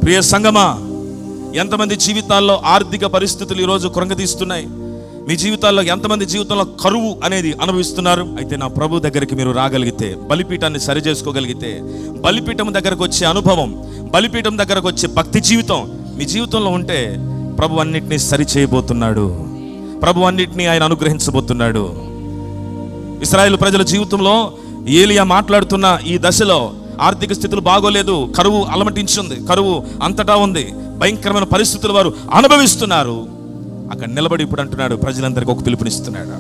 ప్రియ సంగమా, ఎంతమంది జీవితాల్లో ఆర్థిక పరిస్థితులు ఈరోజు కృంగతీస్తున్నాయి? మీ జీవితాల్లో ఎంతమంది జీవితంలో కరువు అనేది అనుభవిస్తున్నారు? అయితే నా ప్రభు దగ్గరికి మీరు రాగలిగితే, బలిపీఠాన్ని సరి చేసుకోగలిగితే, బలిపీఠం దగ్గరకు వచ్చే అనుభవం, బలిపీఠం దగ్గరకు వచ్చే భక్తి జీవితం మీ జీవితంలో ఉంటే, ప్రభు అన్నిటినీ సరి చేయబోతున్నాడు. ప్రభు అన్నిటినీ ఆయన అనుగ్రహించబోతున్నాడు. ఇశ్రాయేలు ప్రజల జీవితంలో ఏలియా మాట్లాడుతున్న ఈ దశలో ఆర్థిక స్థితులు బాగోలేదు, కరువు అలమటించింది, కరువు అంతటా ఉంది, భయంకరమైన పరిస్థితులు వారు అనుభవిస్తున్నారు. అక్కడ నిలబడి ఇప్పుడు అంటున్నాడు, ప్రజలందరికీ ఒక పిలుపునిస్తున్నాడు,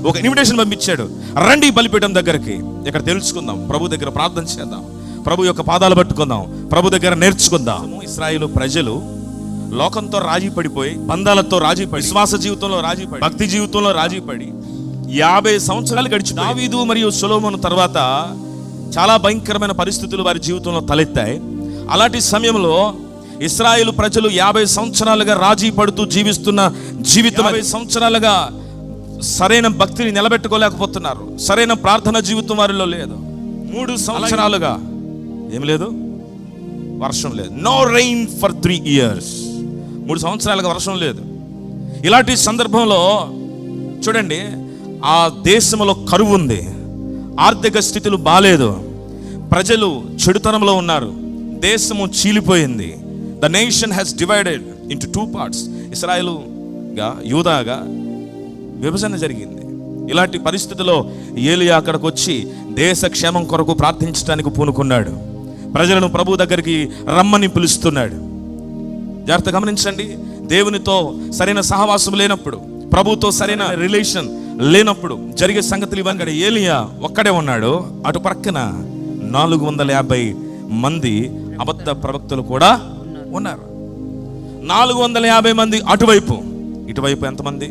ఒక ఇన్విటేషన్ పంపించాడు, రండి బలిపీఠం దగ్గరికి. ఇక్కడ తెలుసుకుందాం, ప్రభు దగ్గర ప్రార్థన చేద్దాం, ప్రభు యొక్క పాదాలు పట్టుకుందాం, ప్రభు దగ్గర నేర్చుకుందాం. ఇశ్రాయేలు ప్రజలు లోకంతో రాజీ పడిపోయి, బంధాలతో రాజీ పడి, విశ్వాస జీవితంలో రాజీ పడి, భక్తి జీవితంలో రాజీ పడి 50 సంవత్సరాలు గడిచి, దావీదు మరియు సొలొమోను తర్వాత చాలా భయంకరమైన పరిస్థితులు వారి జీవితంలో తలెత్తాయి. అలాంటి సమయంలో ఇశ్రాయేలు ప్రజలు 50 సంవత్సరాలుగా రాజీ పడుతూ జీవిస్తున్న జీవితం, 50 సంవత్సరాలుగా సరైన భక్తిని నిలబెట్టుకోలేకపోతున్నారు. సరైన ప్రార్థన జీవితం వారిలో లేదు. 3 సంవత్సరాలుగా ఏం లేదు, వర్షం లేదు. No rain for 3 years. 3 సంవత్సరాలుగా వర్షం లేదు. ఇలాంటి సందర్భంలో చూడండి, ఆ దేశంలో కరువు ఉంది, ఆర్థిక స్థితులు బాలేదు, ప్రజలు చెడుతనంలో ఉన్నారు, దేశము చీలిపోయింది. The nation has divided into 2 parts. ఇశ్రాయేలుగా యూదాగా విభజన జరిగింది. ఇలాంటి పరిస్థితిలో ఏలియా అక్కడికి వచ్చి దేశ క్షేమం కొరకు ప్రార్థించడానికి పూనుకున్నాడు. ప్రజలను ప్రభు దగ్గరికి రమ్మని పిలుస్తున్నాడు. జాగ్రత్త గమనించండి, దేవునితో సరైన సహవాసం లేనప్పుడు, ప్రభుతో సరైన రిలేషన్ లేనప్పుడు జరిగే సంగతులు ఇవన్నీ. ఏలియా ఒక్కడే ఉన్నాడు, అటు ప్రక్కన 450 మంది అబద్ధ ప్రవక్తలు కూడా ఉన్నారు. 450 మంది అటువైపు, ఇటువైపు ఎంతమంది?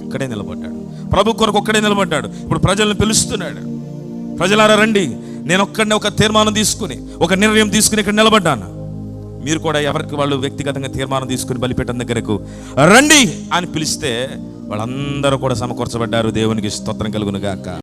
ఒక్కడే నిలబడ్డాడు, ప్రభు కొరకు ఒక్కడే నిలబడ్డాడు. ఇప్పుడు ప్రజలను పిలుస్తున్నాడు, ప్రజలారా రండి, నేను ఒక్కడిని ఒక తీర్మానం తీసుకుని, ఒక నిర్ణయం తీసుకుని ఇక్కడ నిలబడ్డాను. మీరు కూడా ఎవరికి వాళ్ళు వ్యక్తిగతంగా తీర్మానం తీసుకుని బలిపీఠం దగ్గరకు రండి అని పిలిస్తే వాళ్ళందరూ కూడా సమకూర్చబడ్డారు. దేవునికి స్తోత్రం కలుగును గాక.